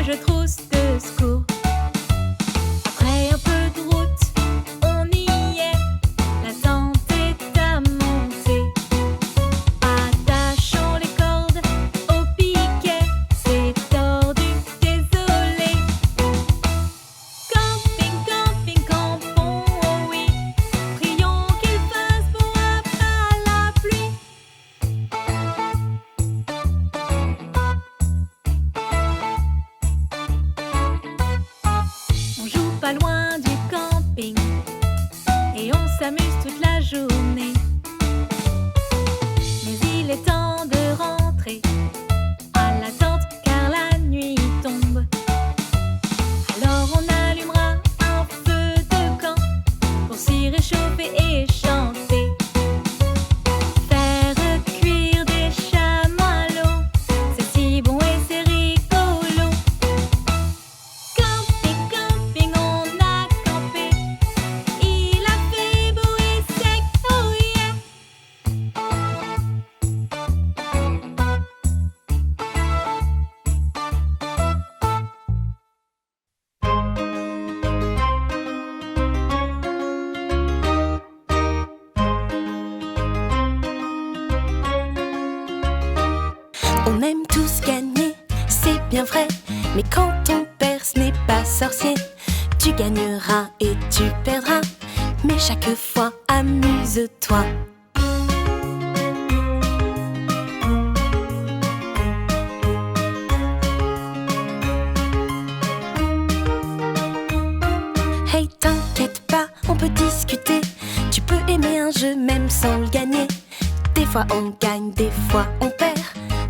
je trousse de secours. Après un peu de route, on y est. La tente est à monter. Attachons les cordes au piquet. C'est tordu, désolé. Camping, camping, campons, oh oui. Prions qu'il fasse beau après la pluie. On joue pas loin du camping et on s'amuse toute la journée. Mais il est temps de rentrer à la tente car la nuit tombe. Alors on allumera un feu de camp pour s'y réchauffer et chanter. Faire cuire des chamallows, c'est si bon et c'est rigolo. Camping, camping, on a campé. Il a fait beau et sec, oh yeah. On aime tous gagner, c'est bien vrai. Mais quand on perd, ce n'est pas sorcier. Tu gagneras et tu perdras. Mais chaque fois, amuse-toi. Hey, t'inquiète pas, on peut discuter. Tu peux aimer un jeu même sans le gagner. Des fois on gagne, des fois on perd.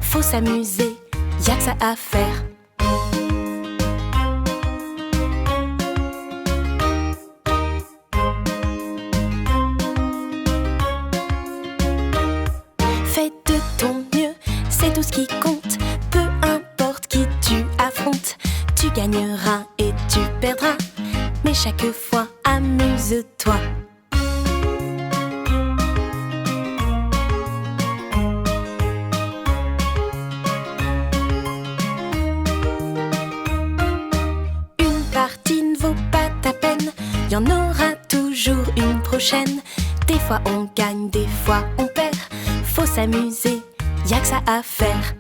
Faut s'amuser, y'a que ça à faire. Fais de ton mieux, c'est tout ce qui compte. Peu importe qui tu affrontes. Tu gagneras et tu perdras. Mais chaque fois, amuse-toi. Une partie ne vaut pas ta peine. Y en aura toujours une prochaine. Des fois on gagne, des fois on perd. Faut s'amuser, y'a que ça à faire.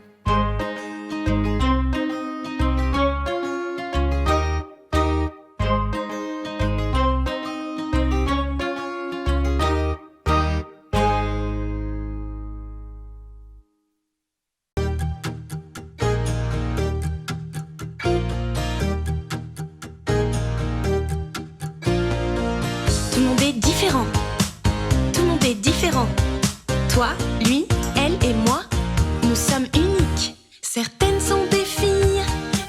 Tout le monde est différent. Tout le monde est différent. Toi, lui, elle et moi, nous sommes uniques. Certaines sont des filles,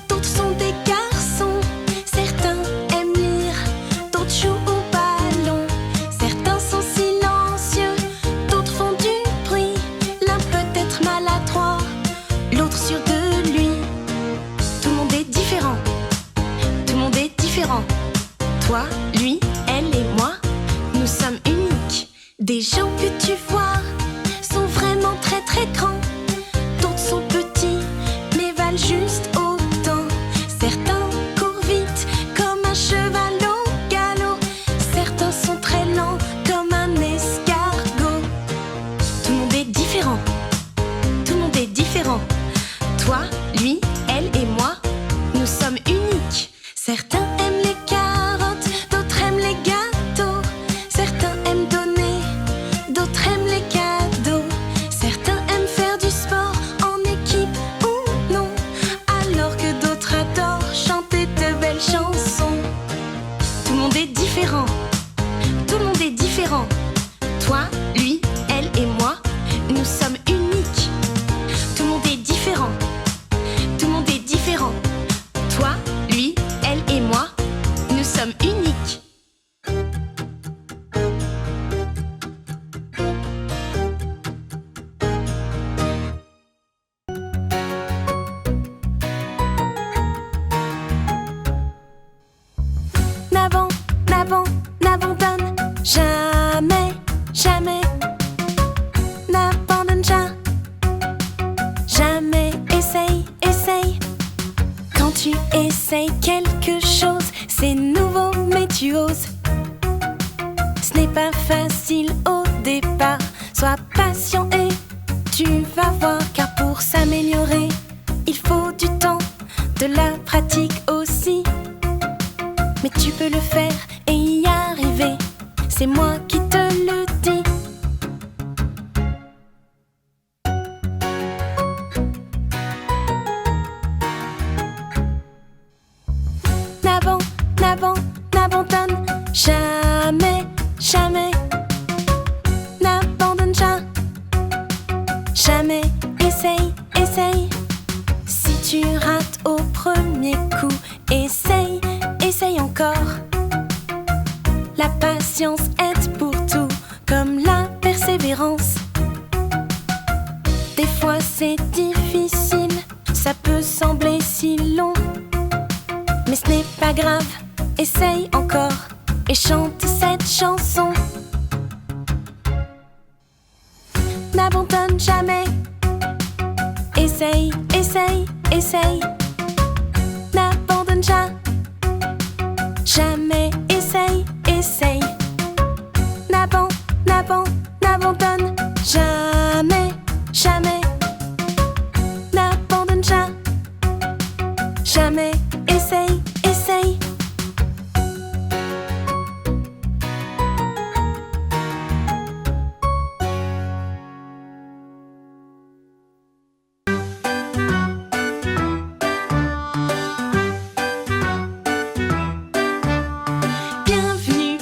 d'autres sont des garçons. Certains aiment lire, d'autres jouent au ballon. Certains sont silencieux, d'autres font du bruit. L'un peut être maladroit, l'autre sûr de lui. Tout le monde est différent. Tout le monde est différent. Toi, lui, elle et moi, nous sommes uniques. Des gens que tu vois sont vraiment très très grands. D'autres sont petits, mais valent juste autant. Certains courent vite comme un cheval au galop. Certains sont très lents comme un escargot. Tout le monde est différent. Tout le monde est différent. Toi, lui, elle et moi, nous sommes uniques. Certains aiment les carottes, d'autres aiment les gâteaux. Certains aiment donner, d'autres aiment les cadeaux. Certains aiment faire du sport en équipe ou non. tu essayes quelque chose, c'est nouveau mais tu oses. Ce n'est pas facile au départ, sois patient et tu vas voir. Car pour s'améliorer, il faut du temps, de la pratique aussi. Mais tu peux le faire et y arriver, c'est moi qui te le dis. N'abandonne jamais, jamais. N'abandonne jamais, essaye. Si tu rates au premier coup, essaye encore. La patience aide pour tout, comme la persévérance. Des fois c'est difficile, ça peut sembler si long. Mais ce n'est pas grave, essaye encore et chante cette chanson. N'abandonne jamais, essaye. N'abandonne jamais, essaye. N'abandonne jamais. N'abandonne jamais, essaye.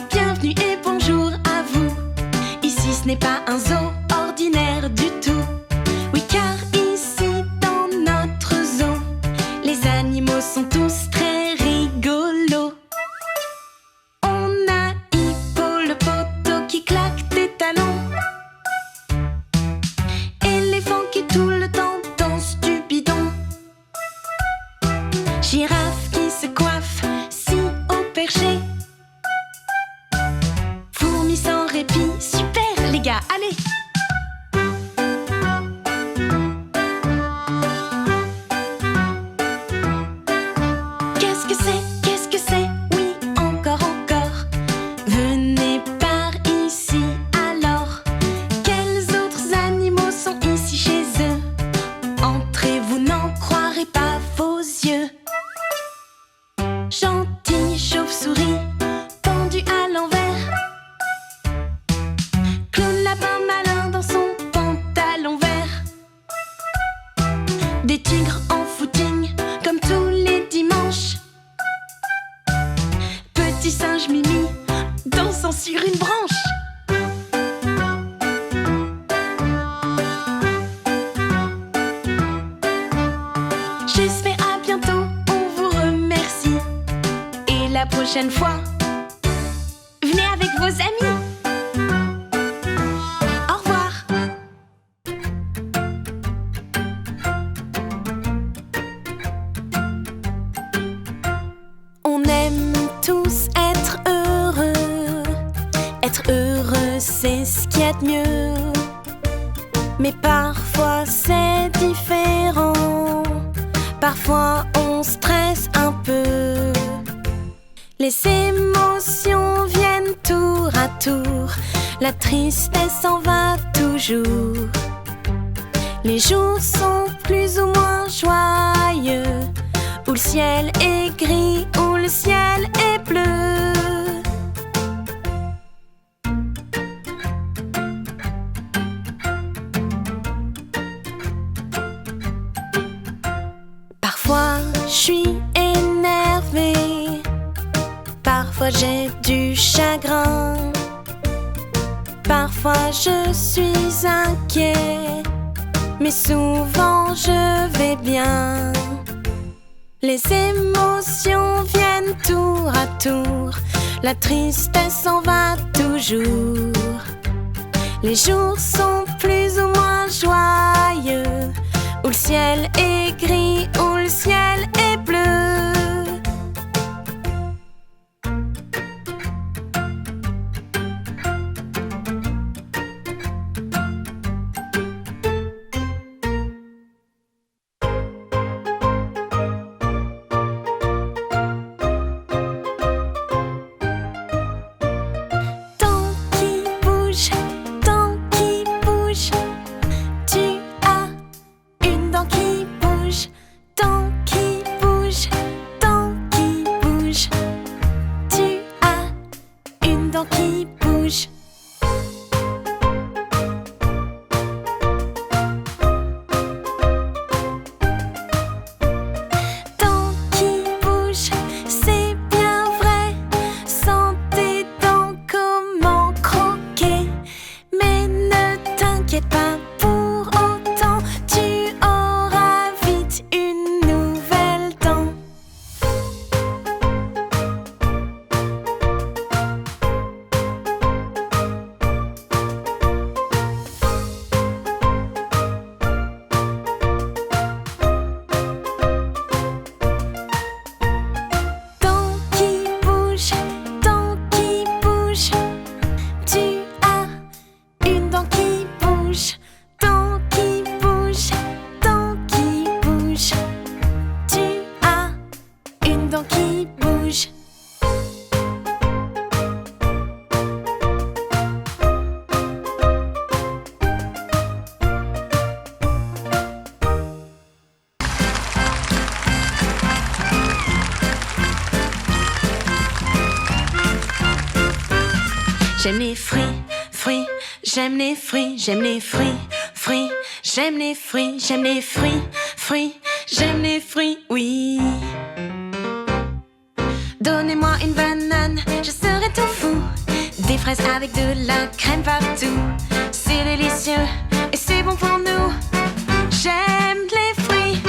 Bienvenue et bonjour à vous. Ici ce n'est pas un zoo ordinaire du tout. Oui, car ici dans notre zoo, les animaux sont tous très rigolos. On a Hippo le poteau qui claque des talons, éléphant qui tout le temps danse du bidon, girafe qui se coiffe si au perché, fourmi sans répit, super les gars, allez! Qu'est-ce que c'est? Oui, encore. Venez par ici alors. Quels autres animaux sont ici chez eux? Entrez, vous n'en croirez pas vos yeux. Gentil chauve-souris, pendu à l'envers. Clown lapin malin dans son pantalon vert. Des tigres en footing comme tous les dimanches. Petit singe Mimi dansant sur une branche. J'espère à bientôt, on vous remercie. Et la prochaine fois, venez avec vos amis. Au revoir. On aime tous être heureux. Être heureux, c'est ce qu'il y a de mieux. Mais parfois c'est différent. Parfois on stresse un peu. Les émotions viennent tour à tour. La tristesse s'en va toujours. Les jours sont plus ou moins joyeux. Où le ciel est gris, où le ciel est bleu. Parfois je suis énervée, parfois j'ai du chagrin, parfois je suis inquiet, mais souvent je vais bien. Les émotions viennent tour à tour, la tristesse s'en va toujours. Les jours sont plus ou moins joyeux, où le ciel est gris, où le ciel est bleu. J'aime les fruits, fruits, j'aime les fruits, j'aime les fruits, fruits, j'aime les fruits, j'aime les fruits, fruits, j'aime les fruits, oui. Donnez-moi une banane, je serai tout fou. Des fraises avec de la crème partout. C'est délicieux et c'est bon pour nous. J'aime les fruits,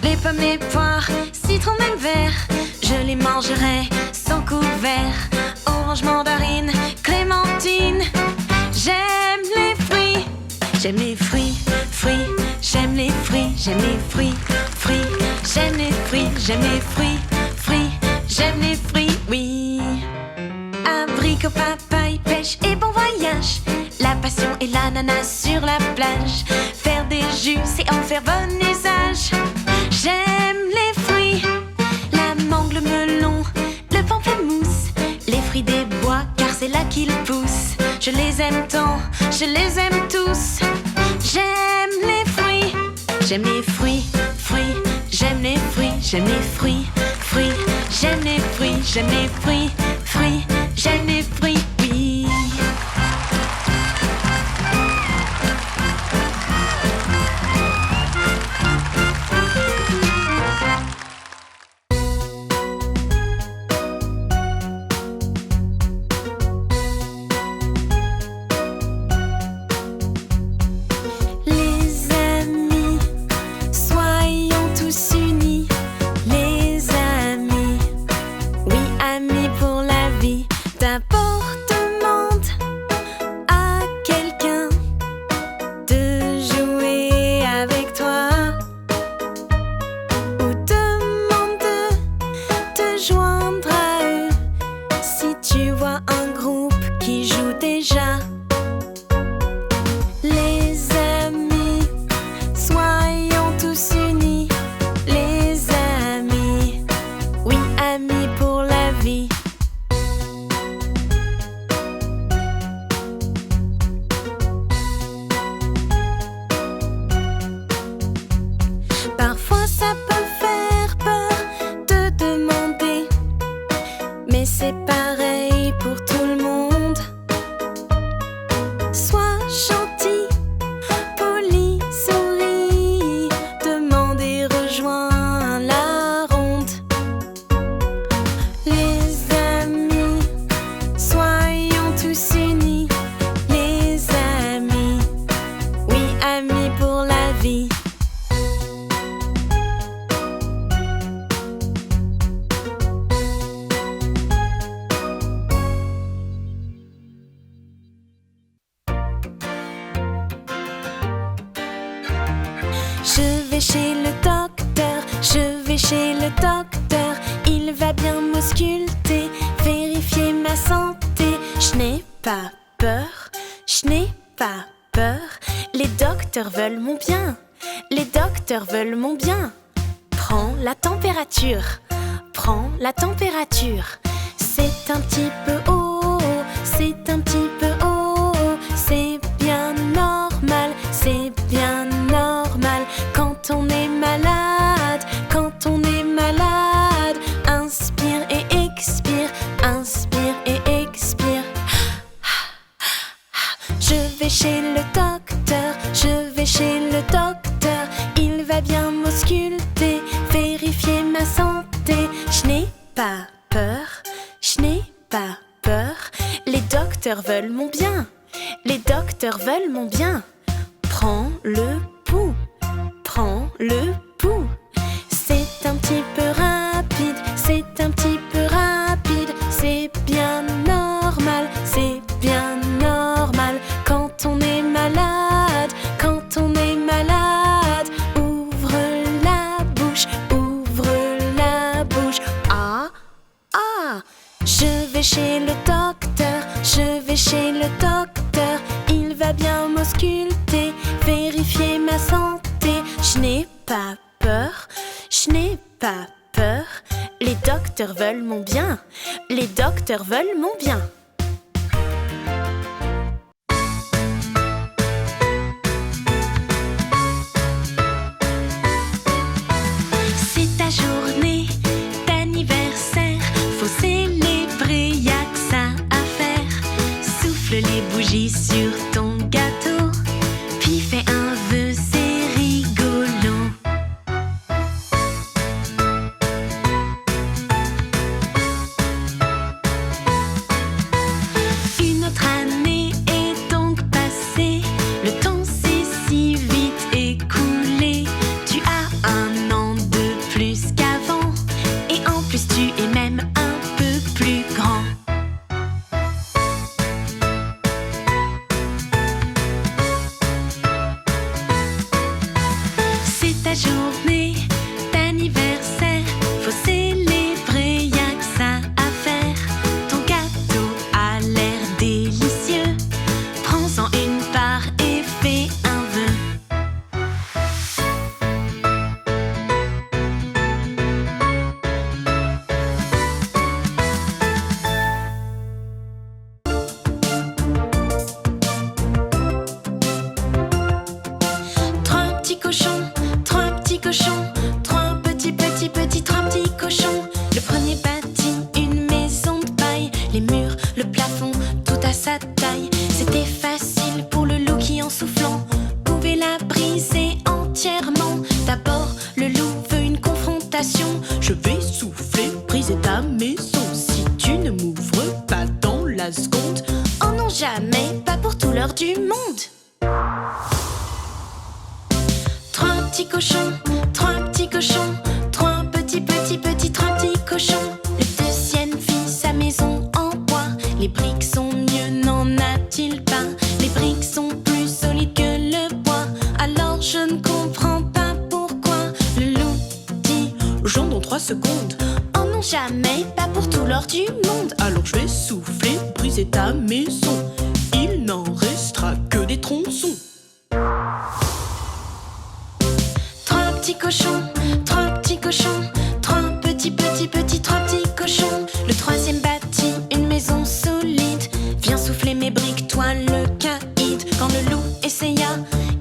les pommes, les poires, citron, même vert. Je les mangerai sans couvert. Orange, mandarine, clémentine. J'aime les fruits, j'aime les fruits, fruits. J'aime les fruits, j'aime les fruits, fruits. J'aime les fruits, j'aime les fruits, fruits. J'aime les fruits, oui. Abricot, papaye, pêche et bon voyage. La passion et l'ananas sur la plage. Faire des jus, c'est en faire bon usage. J'aime les fruits, la mangue, le melon, le pamplemousse. Les fruits des bois, car c'est là qu'ils poussent. Je les aime tant, je les aime tous. J'aime les fruits, j'aime les fruits, fruits. J'aime les fruits, j'aime les fruits, fruits. J'aime les fruits, j'aime les fruits, fruits. J'aime les fruits, oui. Les amis, soyons tous unis. Les amis, oui, amis pour la vie. D'abord demande à quelqu'un de jouer avec toi, ou demande de te joindre à eux si tu vois un groupe qui joue déjà. Les amis, soyons tous unis. Les amis, oui, amis pour la vie. Parfois ça peut faire peur de demander, mais c'est pareil pour tout le monde. Sois gentil, poli, souris, demande et rejoins la ronde. Les amis, soyons tous unis. Les amis, oui, amis pour la vie. Je vais chez le docteur, je vais chez le docteur. Il va bien m'ausculter, vérifier ma santé. Je n'ai pas peur, je n'ai pas peur. Les docteurs veulent mon bien, les docteurs veulent mon bien. Prends la température, prends la température. C'est un petit peu haut, c'est un petit peu haut. C'est bien normal, c'est bien normal. Quand on est malade, quand on est malade. Inspire et expire, inspire et expire. Je vais chez le docteur, je vais chez le docteur. Il va bien m'ausculter, vérifier ma santé. Je n'ai pas peur, je n'ai pas peur. Les docteurs veulent mon bien, les docteurs veulent mon bien. Prends le pouls, prends le pouls. C'est un petit peu rapide, c'est un petit peu rapide. C'est bien normal, c'est bien normal. Quand on est malade, quand on est malade. Ouvre la bouche, ouvre la bouche. Ah, ah. Je vais chez le docteur, je vais chez le docteur. Il va bien m'ausculter, vérifier ma santé. Je n'ai pas peur, je n'ai pas peur. Les docteurs veulent mon bien, les docteurs veulent mon bien. C'est ta journée d'anniversaire, faut célébrer, y'a que ça à faire. tentation. Je vais souffler, briser ta maison si tu ne m'ouvres pas dans la seconde. Oh non, jamais, pas pour tout l'heure du monde. Trois petits cochons, trois petits cochons, trois petits, petits, petits, trois petits cochons. Le deuxième fit sa maison en bois. Les briques sont mieux, n'en a-t-il pas? Les briques sont plus solides que le bois. Alors je ne comprends pas pourquoi le loup dit j'en dans 3 secondes. Oh non, jamais, pas pour tout l'or du monde. Alors je vais souffler, briser ta maison. Il n'en restera que des tronçons. Trois petits cochons, trois petits cochons, trois petits, petits, petits, trois petits cochons. Le troisième bâtit une maison solide. Viens souffler mes briques, toi le caïd. Quand le loup essaya,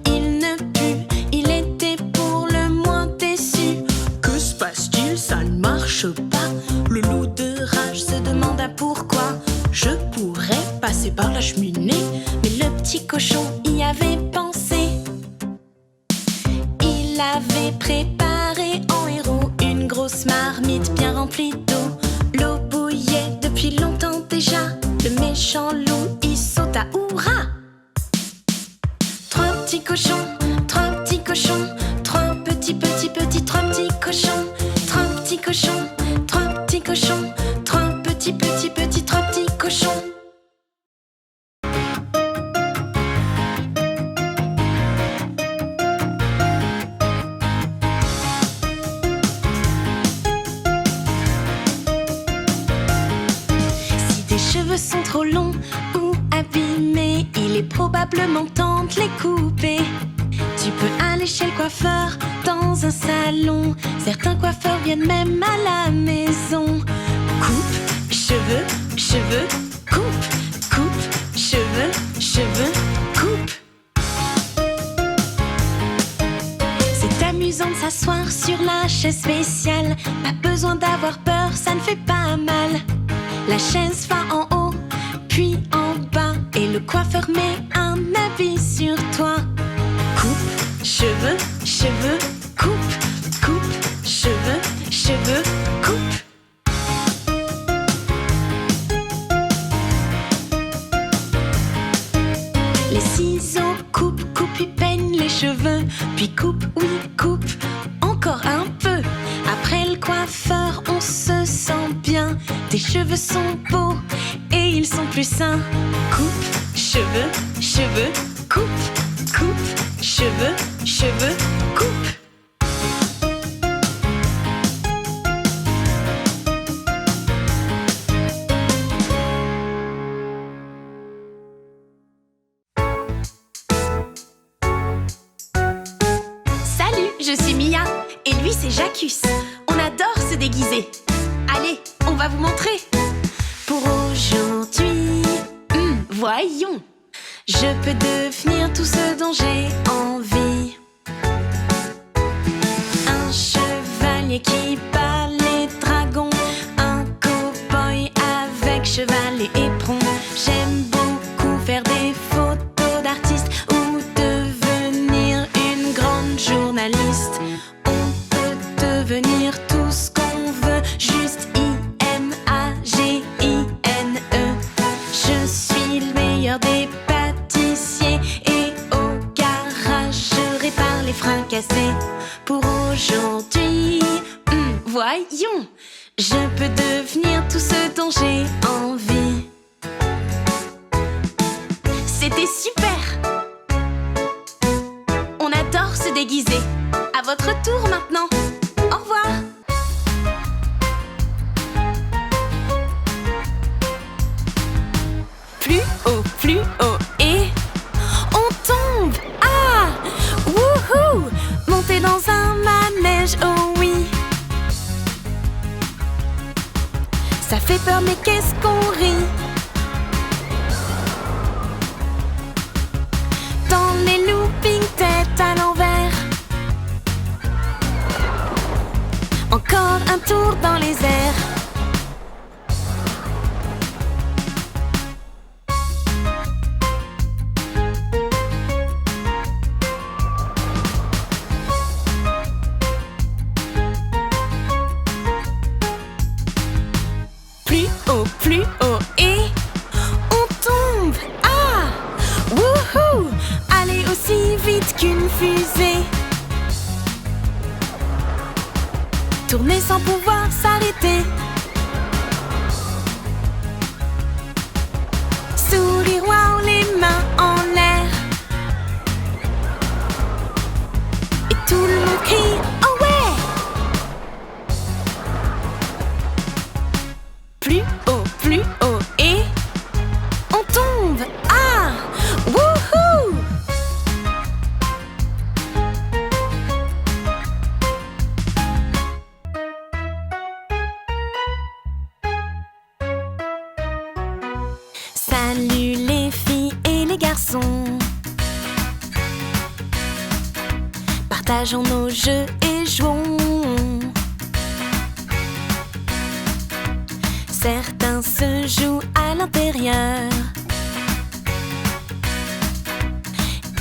il ne put. Il était pour le moins déçu. Que se passe-t-il? Ça ne marche pas. Le loup de rage se demanda pourquoi. Je pourrais passer par la cheminée. Mais le petit cochon y avait pensé. Il avait préparé en héros une grosse marmite bien remplie d'eau. L'eau bouillait depuis longtemps déjà. Le méchant loup y sauta, hurrah! Trois petits cochons, trois petits cochons, trois petits, petits, petits, trois petits cochons. Trois petits cochons, trois petits cochons, trois petits, petits, petits, trois petits cochons. Si tes cheveux sont trop longs ou abîmés, il est probablement temps de les couper. Tu peux aller chez le coiffeur dans un salon. Certains coiffeurs viennent même à la maison. Coupe, cheveux, cheveux, coupe, coupe, cheveux, cheveux, coupe. C'est amusant de s'asseoir sur la chaise spéciale. Pas besoin d'avoir peur, ça ne fait pas mal. La chaise va en haut, puis en bas, et le coiffeur met un habit sur toi. Coupe, cheveux, cheveux, coupe, coupe, cheveux, cheveux, coupe. Les ciseaux coupent, coupent, puis peignent les cheveux. Puis coupe, oui, coupe, encore un peu. Après le coiffeur, on se sent bien. Tes cheveux sont beaux et ils sont plus sains. Coupe, cheveux, cheveux, coupe, coupe, cheveux, cheveux, coupe. Salut, je suis Mia et lui c'est Jacus. On adore se déguiser. Allez, on va vous montrer. Pour aujourd'hui, voyons. Je peux devenir tout ce dont j'ai envie. Un chevalier qui bat les dragons. Un cow-boy avec cheval et éperon. J'aime beaucoup faire des photos d'artistes ou devenir une grande journaliste. On peut devenir tout ce qu'on veut, juste IMAGINE. Je suis le meilleur des pâtissiers et au garage je répare les freins cassés. Pour aujourd'hui, voyons, je peux devenir tout ce dont j'ai envie. C'était super! On adore se déguiser. À votre tour maintenant. Au revoir! Plus haut et on tombe. Ah, wouhou, monter dans un manège, oh oui. Ça fait peur mais qu'est-ce qu'on rit. Dans les loopings tête à l'envers. Encore un tour dans les airs. haut et on tombe. Ah, wouhou, aller aussi vite qu'une fusée. Tourner sans pouvoir s'arrêter. Sourire, wow, les mains en l'air. Et tout le monde crie, oh ouais! Plus haut et on tombe. Ah, wouhou! Salut les filles et les garçons. Partageons nos jeux et jouons. Certains se jouent à l'intérieur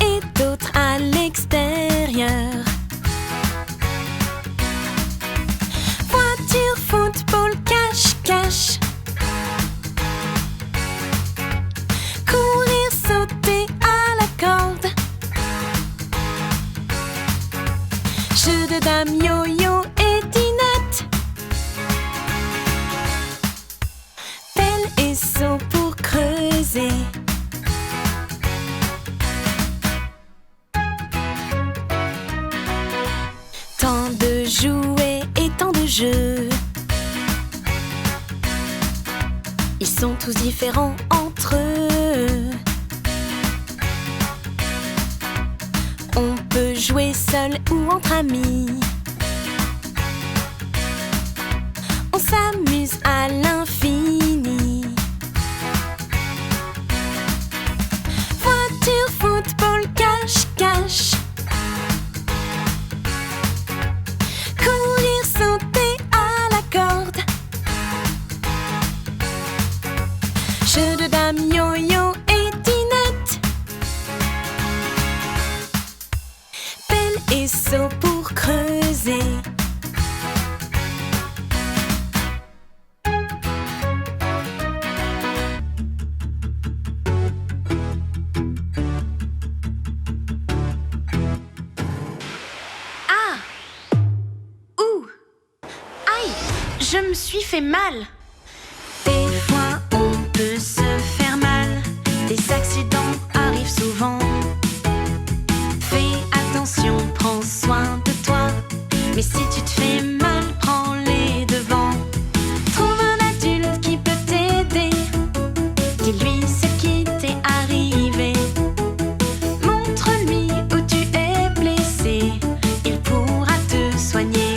et d'autres à l'extérieur. Voiture, football, cache-cache. Courir, sauter à la corde. Jeu de dames, yo-yo et dinette. Pelle et seau pour creuser. Tant de jouets et tant de jeux. Ils sont tous différents entre eux. On peut jouer seul ou entre amis. On s'amuse à l'infini. Voiture, football, cache-cache. Courir, sauter à la corde. Jeu de dames, yo-yo et dinette. Pelle et seau pour creuser. Ah! Ouh! Aïe! Je me suis fait mal! Des fois, on peut se faire mal. Des accidents arrivent souvent. Fais attention, prends soin de toi. Mais si tu te fais mal, prends les devants. Trouve un adulte qui peut t'aider. Dis-lui ce qui t'est arrivé. Montre-lui où tu es blessé. Il pourra te soigner.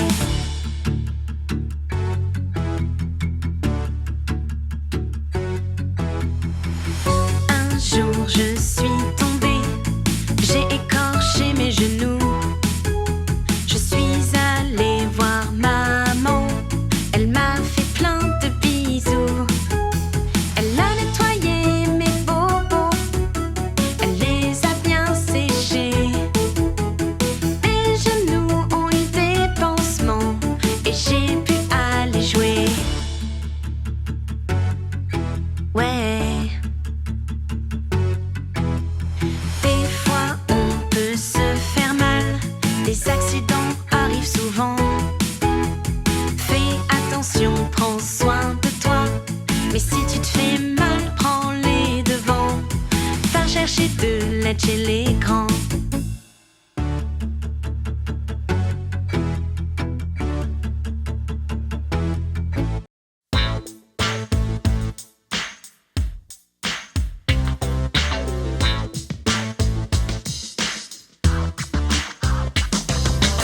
Un jour je suis tombée, j'ai écorché mes genoux. Je suis allée voir maman, elle m'a fait plein de bisous. Elle a nettoyé mes bobos, elle les a bien séchés. Mes genoux ont eu des pansements et j'ai pu aller jouer. Ouais. Des fois, on peut se faire mal. Des accidents arrivent souvent. Fais attention, prends soin de toi. Mais si tu te fais mal, prends les devants. Va chercher de l'aide chez les grands.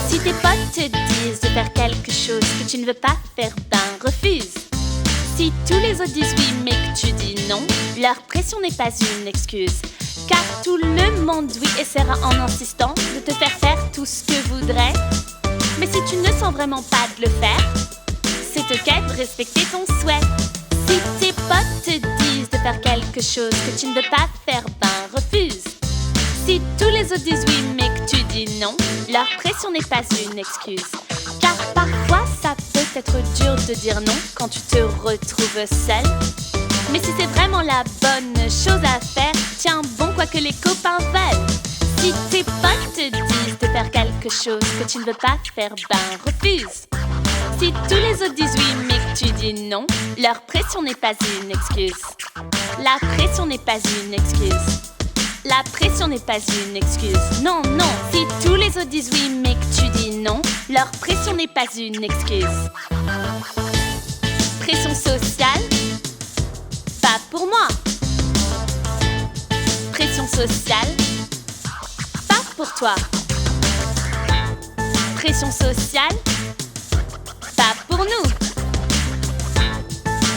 Si tes potes te disent de faire quelque chose que tu ne veux pas faire, ben refuse. Si tous les autres disent oui mais que tu dis non, leur pression n'est pas une excuse. Car tout le monde oui essaiera en insistant de te faire tout ce que voudrait. Mais si tu ne sens vraiment pas de le faire, c'est ok de respecter ton souhait. Si tes potes te disent de faire quelque chose que tu ne veux pas faire, ben refuse. Si tous les autres disent oui mais que tu dis non, leur pression n'est pas une excuse. Car parfois ça peut être dur de te dire non quand tu te retrouves seul. Mais si c'est vraiment la bonne chose à faire, tiens bon quoi que les copains veulent. Si tes potes te disent de faire quelque chose que tu ne veux pas faire, ben refuse. Si tous les autres disent oui mais que tu dis non, leur pression n'est pas une excuse. La pression n'est pas une excuse. La pression n'est pas une excuse. Non, non. Si tous les autres disent oui mais que tu dis non, leur pression n'est pas une excuse. Pression sociale, pas pour moi. Pression sociale, pas pour toi. Pression sociale, pas pour nous.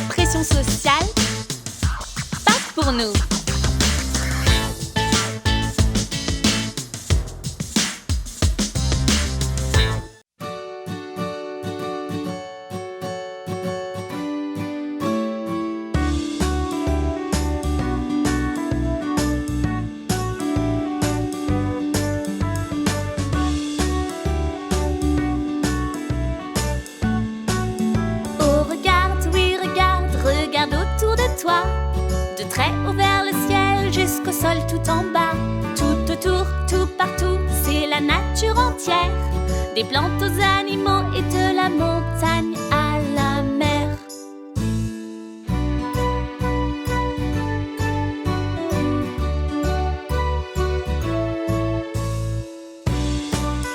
Pression sociale, pas pour nous. De très haut vers le ciel jusqu'au sol tout en bas. Tout autour, tout partout, c'est la nature entière. Des plantes aux animaux et de la montagne à la mer.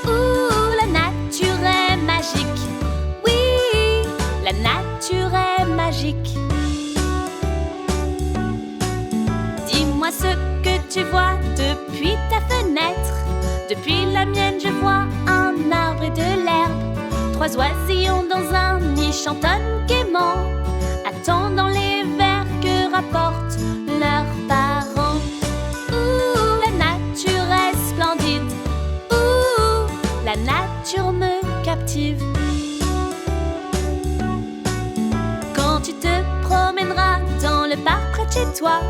Ouh, la nature est magique. Oui, la nature est magique. Dis-moi ce que tu vois depuis ta fenêtre. Depuis la mienne, je vois un arbre et de l'herbe. 3 oisillons dans un nid chantonnent gaiement, attendant les vers que rapportent leurs parents. Ouh, la nature est splendide. Ouh, la nature me captive. Quand tu te promèneras dans le parc près de chez toi,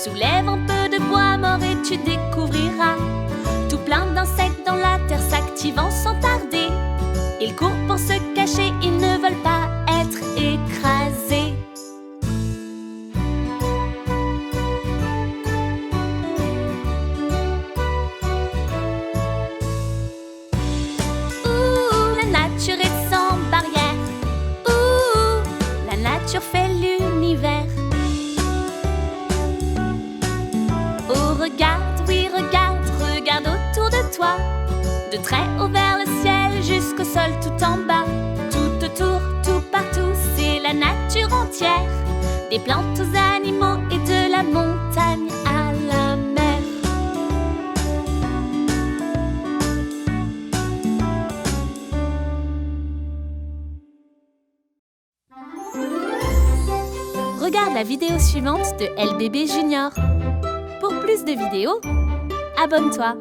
soulève un peu de bois mort et tu découvriras tout plein d'insectes dans la terre s'activant sans tarder. Ils courent pour se cacher, ils ne veulent pas être écrasés. Ouh, la nature est sans barrière. Ouh, la nature fait l'univers. Oh, regarde, oui, regarde, regarde autour de toi. De très haut vers le ciel jusqu'au sol tout en bas. Tout autour, tout partout, c'est la nature entière. Des plantes aux animaux et de la montagne à la mer. Regarde la vidéo suivante de LBB Junior. Pour plus de vidéos, abonne-toi.